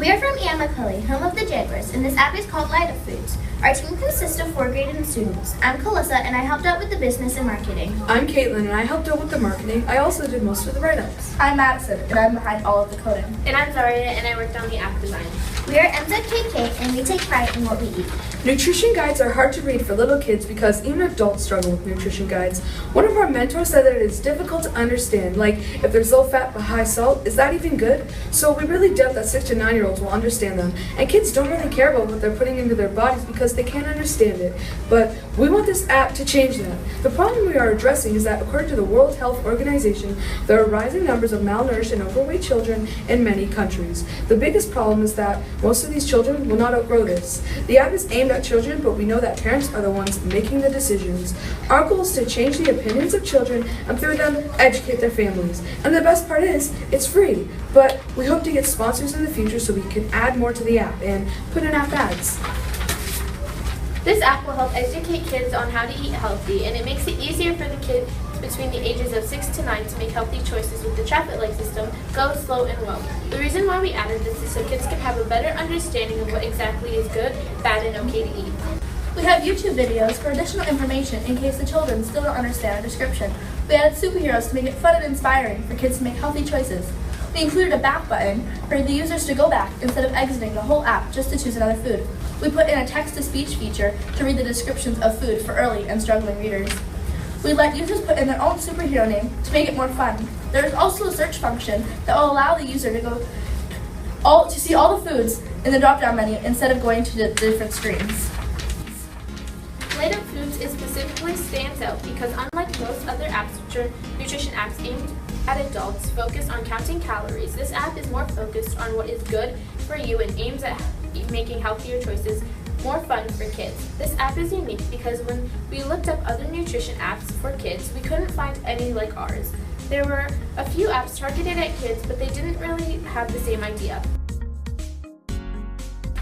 We are from E.M. McCully, home of the Jaguars, and this app is called Light Up Foods. Our team consists of 4th grade students. I'm Calissa, and I helped out with the business and marketing. I'm Caitlin, and I helped out with the marketing. I also did most of the write-ups. I'm Madison, and I'm behind all of the coding. And I'm Zaria, and I worked on the app design. We are MZKK, and we take pride in what we eat. Nutrition guides are hard to read for little kids because even adults struggle with nutrition guides. One of our mentors said that it is difficult to understand, like if there's low fat but high salt, is that even good? So we really doubt that 6 to 9-year-olds will understand them. And kids don't really care about what they're putting into their bodies because they can't understand it. But we want this app to change that. The problem we are addressing is that according to the World Health Organization, there are rising numbers of malnourished and overweight children in many countries. The biggest problem is that most of these children will not outgrow this. The app is aimed at children, but we know that parents are the ones making the decisions. Our goal is to change the opinions of children and through them educate their families. And the best part is, it's free. But we hope to get sponsors in the future so we can add more to the app and put in app ads. This app will help educate kids on how to eat healthy, and it makes it easier for the kids between the ages of 6 to 9 to make healthy choices with the traffic light system, go, slow, and low. The reason why we added this is so kids can have a better understanding of what exactly is good, bad, and okay to eat. We have YouTube videos for additional information in case the children still don't understand our description. We added superheroes to make it fun and inspiring for kids to make healthy choices. We included a back button for the users to go back instead of exiting the whole app just to choose another food. We put in a text-to-speech feature to read the descriptions of food for early and struggling readers. We let users put in their own superhero name to make it more fun. There is also a search function that will allow the user to see all the foods in the drop-down menu instead of going to the different screens. Light Up Foods specifically stands out because unlike most other apps, which are nutrition apps aimed at adults focused on counting calories, this app is more focused on what is good for you and aims at making healthier choices more fun for kids. This app is unique because when we looked up other nutrition apps for kids, we couldn't find any like ours. There were a few apps targeted at kids, but they didn't really have the same idea.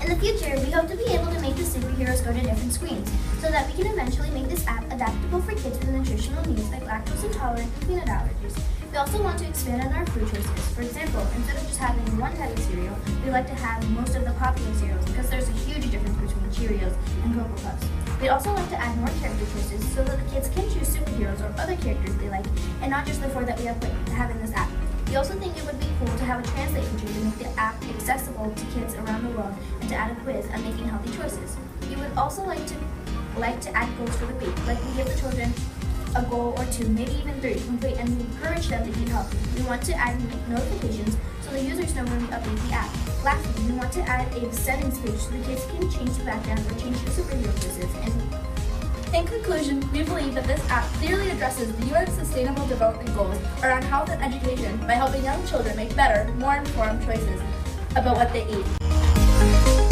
In the future, we hope to be able to make the superheroes go to different screens, so that we can eventually make this app adaptable for kids with nutritional needs like lactose intolerant and peanut allergies. We also want to expand on our food choices. For example, instead of just having one type of cereal, we like to have most of the popular cereals because there's a huge difference between Cheerios and Cocoa Puffs. We'd also like to add more character choices so that the kids can choose superheroes or other characters they like, and not just the 4 that we have to have in this app. We also think it would be cool to have a translate feature to make the app accessible to kids around the world and to add a quiz on making healthy choices. We would also like to add goals for the week, like we give the children a goal or 2, maybe even 3, complete, and encourage them to eat healthy. We want to add notifications so the users know when we update the app. Lastly, we want to add a settings page so the kids can change the background or change the superhero choices. In conclusion, we believe that this app clearly addresses the UN Sustainable Development Goals around health and education by helping young children make better, more informed choices about what they eat.